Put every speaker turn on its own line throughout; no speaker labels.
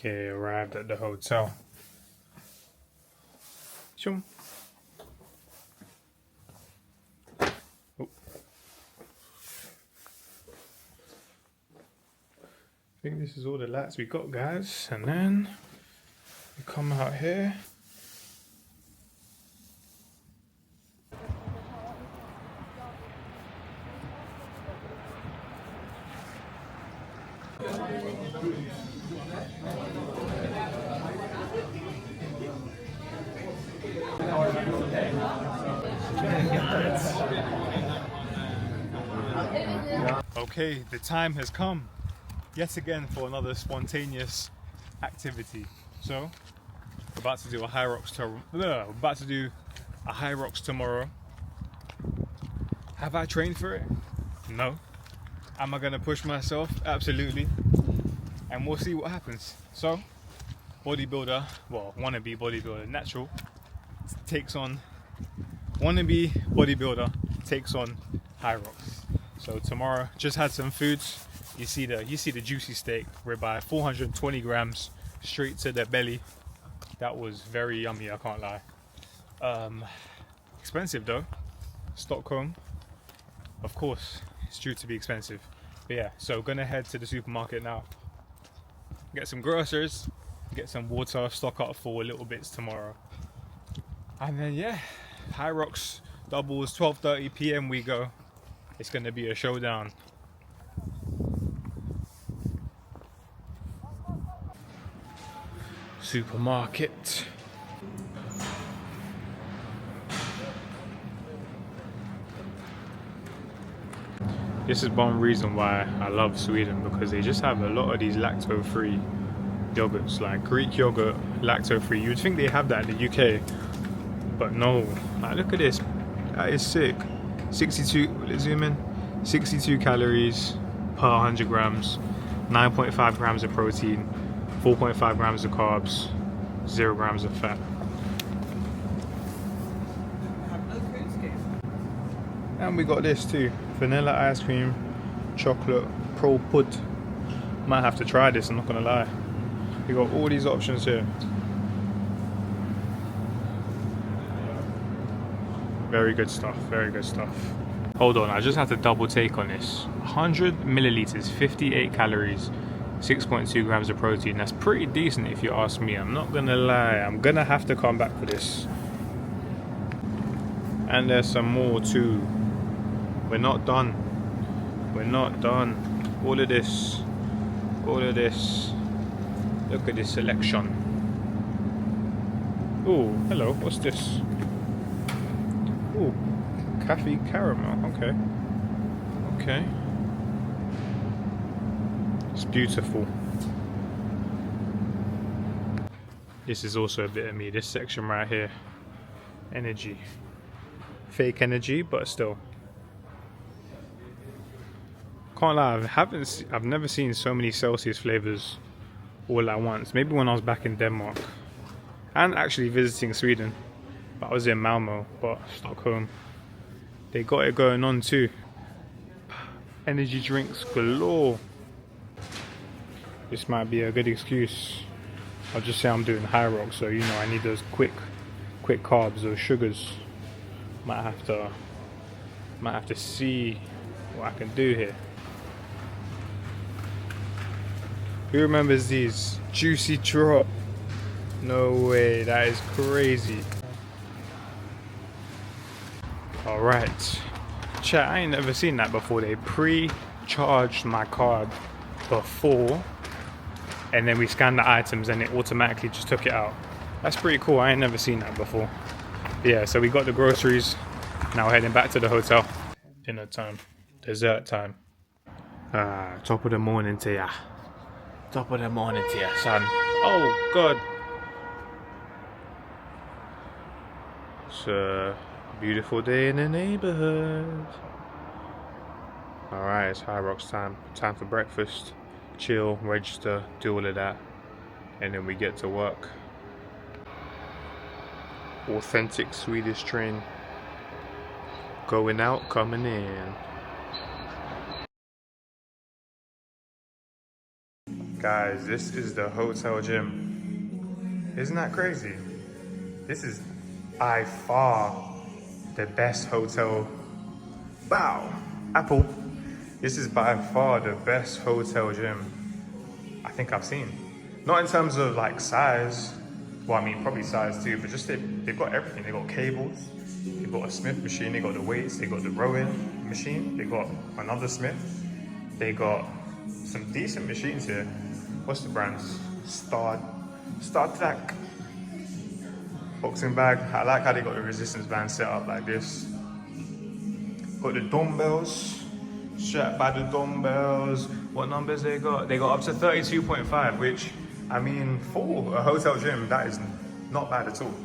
Okay, arrived at the hotel. Chum. Oh. I think this is all the lights we got, guys. And then we come out here. Okay, the time has come yet again for another spontaneous activity. So we're about to do a HYROX tomorrow. Have I trained for it? No. Am I gonna push myself? Absolutely. And we'll see what happens. So bodybuilder, well, wannabe bodybuilder, natural takes on wannabe bodybuilder takes on HYROX. So tomorrow, just had some foods. You see the juicy steak, ribeye, 420 grams straight to the belly. That was very yummy, I can't lie. Expensive though. Stockholm, of course, it's due to be expensive. But yeah, so gonna head to the supermarket now. Get some groceries, get some water, stock up for little bits tomorrow. And then yeah, HYROX doubles, 12:30 p.m. we go. It's gonna be a showdown. Supermarket. This is one reason why I love Sweden, because they just have a lot of these lactose-free yogurts, like Greek yogurt, lactose-free. You'd think they have that in the UK, but no. Like, look at this. That is sick. 62, let's zoom in. 62 calories per 100 grams, 9.5 grams of protein, 4.5 grams of carbs, 0 grams of fat. And we got this too, vanilla ice cream, chocolate, pro pud. Might have to try this, I'm not gonna lie. We got all these options here. Very good stuff, very good stuff. Hold on, I just had to double take on this. 100 milliliters, 58 calories, 6.2 grams of protein. That's pretty decent if you ask me. I'm not gonna lie, I'm gonna have to come back for this. And there's some more too. We're not done. We're not done. All of this. Look at this selection. Oh, hello, what's this? Oh, coffee caramel, okay. Okay. It's beautiful. This is also a bit of me, this section right here. Energy. Fake energy, but still. Can't lie, I've never seen so many Celsius flavors all at once. Maybe when I was back in Denmark. And actually visiting Sweden. But I was in Malmo, but Stockholm. They got it going on too. Energy drinks galore. This might be a good excuse. I'll just say I'm doing HYROX, so you know I need those quick carbs, those sugars. Might have to see what I can do here. Who remembers these? Juicy drop. No way, that is crazy. Alright. Chat, I ain't never seen that before. They pre-charged my card before, and then we scanned the items and it automatically just took it out. That's pretty cool, I ain't never seen that before. Yeah, so we got the groceries. Now we're heading back to the hotel. Dinner time. Dessert time. Top of the morning to ya. Top of the morning to ya, son. Oh, God. It's a beautiful day in the neighborhood. Alright, it's HYROX time. Time for breakfast. Chill, register, do all of that. And then we get to work. Authentic Swedish train. Going out, coming in. Guys, this is the hotel gym. Isn't that crazy? This is by far the best hotel. Wow, Apple. This is by far the best hotel gym I think I've seen. Not in terms of like size. Well, I mean, probably size too, but just they've got everything. They've got cables, they've got a Smith machine, they got the weights, they got the rowing machine, they got another Smith, they got some decent machines here. What's the brands? StarTrack. Boxing bag. I like how they got the resistance band set up like this. Got the dumbbells. Strapped by the dumbbells. What numbers they got? They got up to 32.5, which, I mean, for a hotel gym, that is not bad at all.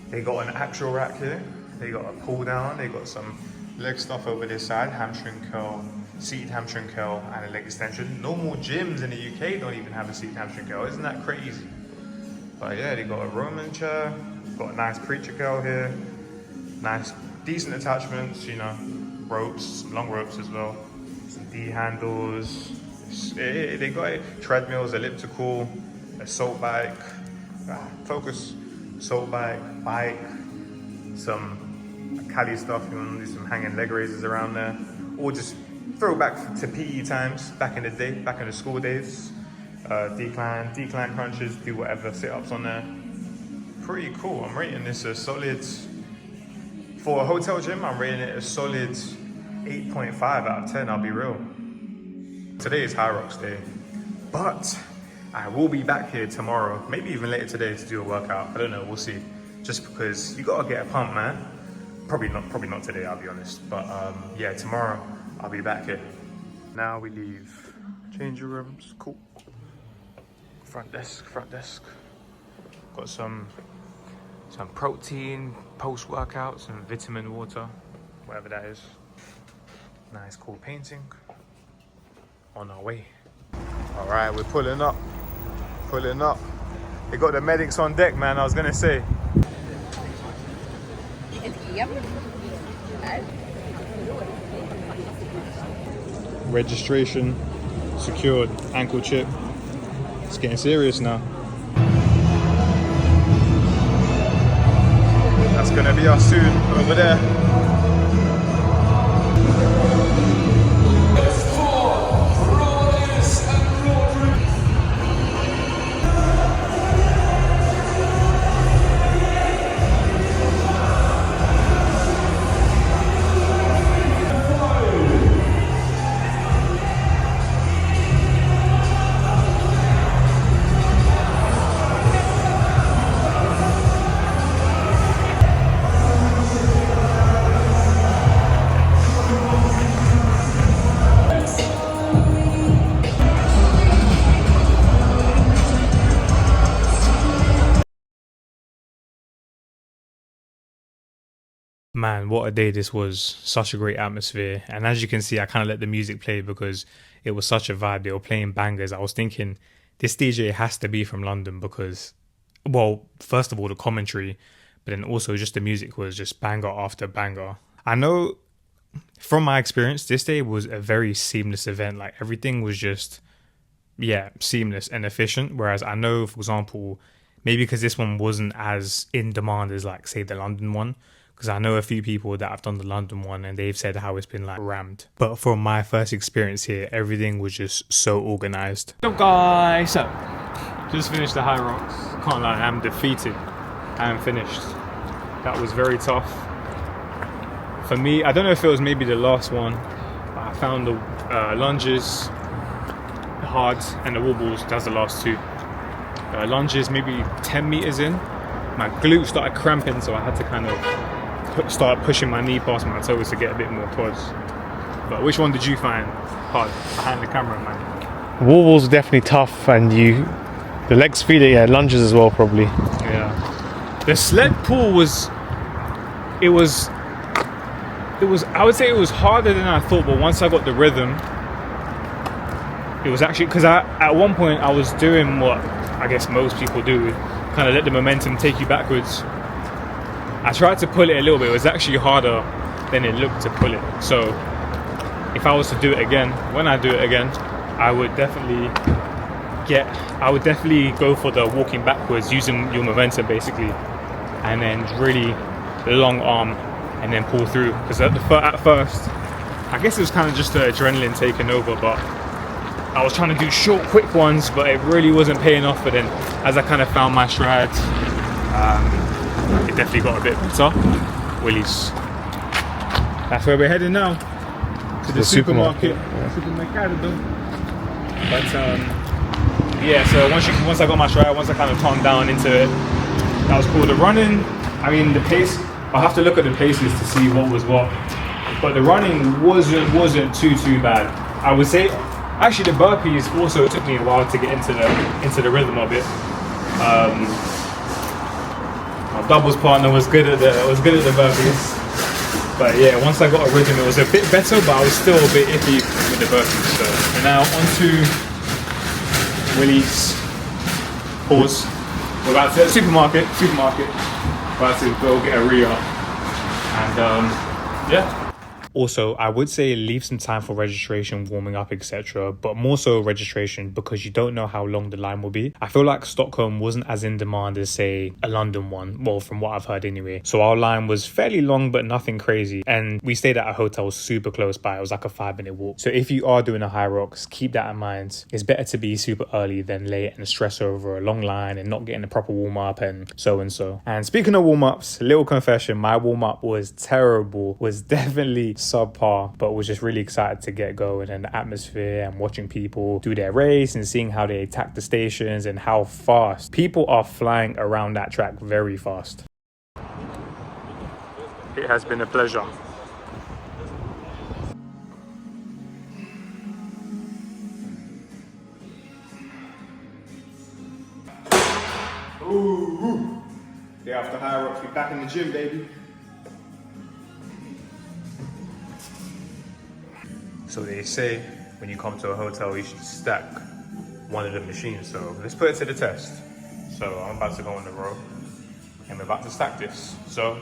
They got an actual rack here. They got a pull down. They got some leg stuff over this side, hamstring curl, seated hamstring curl, and a leg extension. Normal gyms in the UK don't even have a seated hamstring curl. Isn't that crazy? But yeah, they got a Roman chair. Got a nice preacher curl here. Nice, decent attachments, you know, ropes, some long ropes as well. Some D handles. They got it. Treadmills, elliptical, assault bike, focus, assault bike, some Cali stuff. You want to do some hanging leg raises around there, or just throw back to PE times back in the day, back in the school days. Decline crunches, do whatever sit-ups on there. Pretty cool. I'm rating this a solid, for a hotel gym, I'm rating it a solid 8.5 out of 10, I'll be real. Today is HYROX day, but I will be back here tomorrow, maybe even later today to do a workout. I don't know, we'll see. Just because you gotta get a pump, man. Probably not today, I'll be honest. But yeah, tomorrow I'll be back here. Now we leave. Changing rooms, cool. Front desk. Got some protein post-workout, some vitamin water, whatever that is. Nice cool painting. On our way. All right, we're pulling up. They got the medics on deck, man, I was gonna say.
Yep.
Registration secured, ankle chip. It's getting serious now. That's gonna be us soon over there. Man, what a day this was. Such a great atmosphere. And as you can see, I kind of let the music play because it was such a vibe. They were playing bangers. I was thinking, this DJ has to be from London because, well, first of all, the commentary, but then also just the music was just banger after banger. I know from my experience, this day was a very seamless event. Like everything was just, yeah, seamless and efficient. Whereas I know, for example, maybe because this one wasn't as in demand as like, say, the London one. Because I know a few people that have done the London one and they've said how it's been like rammed. But from my first experience here, everything was just so organized. What's up, guys? So, just finished the HYROX. Can't lie, I'm defeated. I am finished. That was very tough. For me, I don't know if it was maybe the last one, but I found the lunges hard and the wobbles, that's the last two. Lunges maybe 10 meters in. My glutes started cramping, so I had to kind of start pushing my knee past my toes to get a bit more quads. But which one did you find hard behind the camera, man?
Wobbles are definitely tough, and the legs feel it. Yeah, lunges as well, probably.
Yeah. The sled pull was I would say it was harder than I thought, but once I got the rhythm, it was actually, because at one point I was doing what I guess most people do, kind of let the momentum take you backwards. I tried to pull it a little bit. It was actually harder than it looked to pull it. So if I was to do it again, when I do it again, I would definitely I would definitely go for the walking backwards, using your momentum basically, and then really long arm and then pull through. Because at first, I guess it was kind of just the adrenaline taking over, but I was trying to do short, quick ones, but it really wasn't paying off. But then as I kind of found my stride, it definitely got a bit better. Willies. That's where we're heading now, to the supermarket. But yeah, so once I got my stride, once I kind of calmed down into it, that was cool. The running, I mean, the pace, I'll have to look at the paces to see what was what, but the running wasn't too bad. I would say, actually the burpees also took me a while to get into the rhythm of it. My doubles partner was good at the burpees. But yeah, once I got a rhythm, it was a bit better, but I was still a bit iffy with the burpees. So now onto Willie's. Pause. We're about to supermarket. About to go get a Rio. And yeah. Also, I would say leave some time for registration, warming up, etc. But more so registration, because you don't know how long the line will be. I feel like Stockholm wasn't as in demand as, say, a London one. Well, from what I've heard anyway. So our line was fairly long, but nothing crazy. And we stayed at a hotel super close by. It was like a 5-minute walk. So if you are doing a HYROX, keep that in mind. It's better to be super early than late and stress over a long line and not getting a proper warm-up and so and so. And speaking of warm-ups, little confession, my warm-up was terrible. Was definitely subpar, but was just really excited to get going, and the atmosphere and watching people do their race and seeing how they attack the stations and how fast people are flying around that track, very fast. It has been a pleasure. Ooh, day after HYROX, we back in the gym, baby. So they say when you come to a hotel, you should stack one of the machines. So let's put it to the test. So I'm about to go on the row and we're about to stack this. So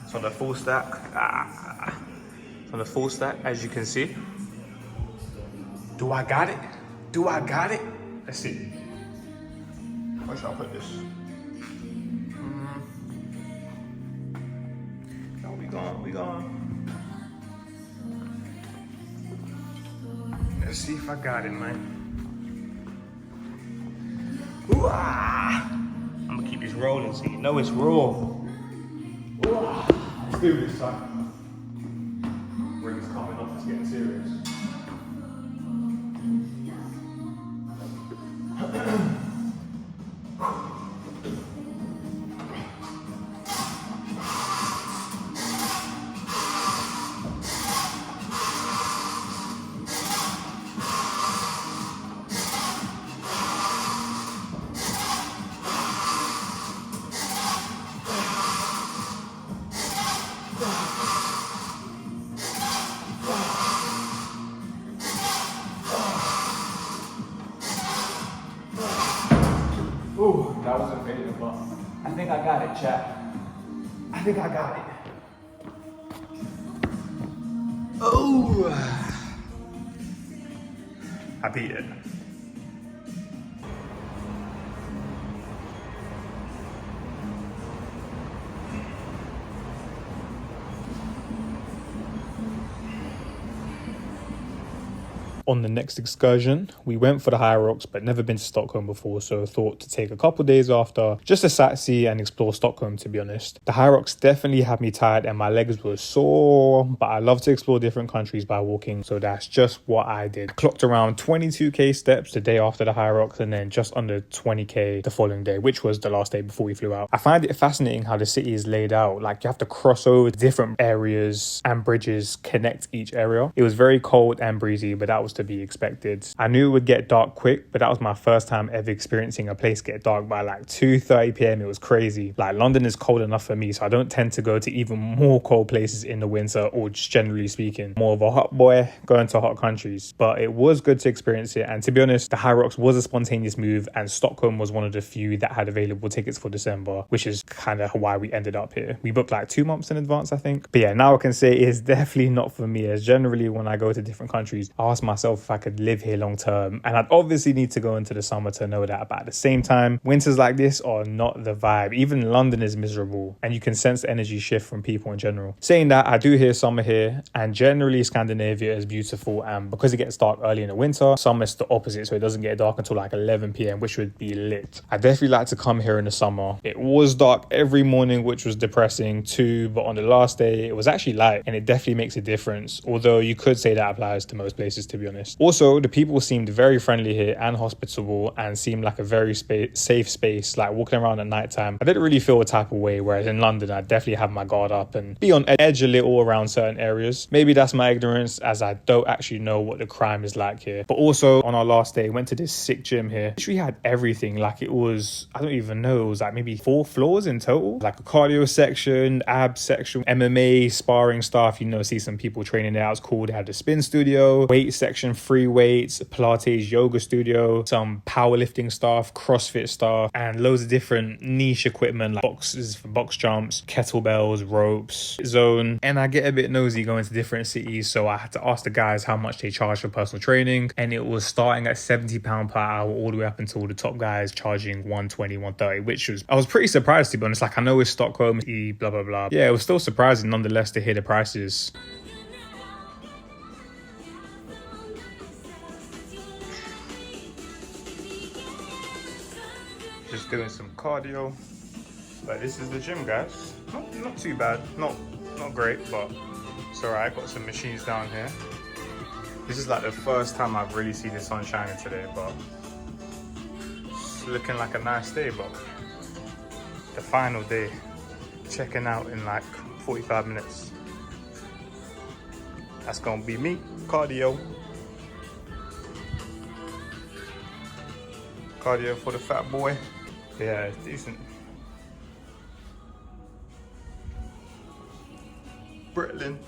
it's on the full stack. It's on the full stack, as you can see. Do I got it? Do I got it? Let's see. Where should I put this? No, we gone. Let's see if I got it, man. I'm gonna keep this rolling so you know it's raw. Let's do this, son. Ring's coming off, it's getting serious. Ooh, that wasn't fading, but I think I got it, chat. I think I got it. Oh, I beat it. On the next excursion, we went for the HYROX, but never been to Stockholm before, so thought to take a couple days after just to sightsee and explore Stockholm, to be honest. The HYROX definitely had me tired and my legs were sore, but I love to explore different countries by walking, so that's just what I did. Clocked around 22k steps the day after the HYROX and then just under 20k the following day, which was the last day before we flew out. I find it fascinating how the city is laid out. Like, you have to cross over different areas and bridges connect each area. It was very cold and breezy, but that was to be expected. I knew it would get dark quick, but that was my first time ever experiencing a place get dark by like 2:30 p.m. It was crazy. Like, London is cold enough for me, so I don't tend to go to even more cold places in the winter, or just generally speaking, more of a hot boy going to hot countries. But it was good to experience it, and to be honest, the HYROX was a spontaneous move, and Stockholm was one of the few that had available tickets for December, which is kind of why we ended up here. We booked like 2 months in advance, I think. But yeah, now I can say it's definitely not for me, as generally when I go to different countries, I ask myself myself if I could live here long term, and I'd obviously need to go into the summer to know that. But at the same time, winters like this are not the vibe. Even London is miserable, and you can sense the energy shift from people in general. Saying that, I do hear summer here, and generally Scandinavia is beautiful, and because it gets dark early in the winter, summer's the opposite, so it doesn't get dark until like 11 p.m, which would be lit. I definitely like to come here in the summer. It was dark every morning, which was depressing too, but on the last day it was actually light, and it definitely makes a difference, although you could say that applies to most places, to be honest. Also, the people seemed very friendly here and hospitable, and seemed like a very safe space. Like walking around at night time, I didn't really feel a type of way, whereas in London I definitely have my guard up and be on edge a little around certain areas. Maybe that's my ignorance, as I don't actually know what the crime is like here. But also on our last day, went to this sick gym here. We had everything. Like it was, I don't even know, it was like maybe 4 floors in total. Like a cardio section, ab section, MMA, sparring stuff, you know, see some people training there. It was cool. They had the spin studio, weight section, free weights, Pilates, yoga studio, some powerlifting stuff, CrossFit stuff, and loads of different niche equipment like boxes for box jumps, kettlebells, ropes, zone. And I get a bit nosy going to different cities, so I had to ask the guys how much they charge for personal training, and it was starting at £70 per hour all the way up until the top guys charging 120, 130, which was, I was pretty surprised, to be honest. Like I know it's Stockholm, blah blah blah. Yeah, it was still surprising nonetheless to hear the prices. Just doing some cardio. But this is the gym, guys. Not too bad, not great, but it's alright. Got some machines down here. This is like the first time I've really seen the sun shining today, but it's looking like a nice day. But the final day, checking out in like 45 minutes. That's gonna be me, cardio. Cardio for the fat boy. Yeah, it's decent. Britling.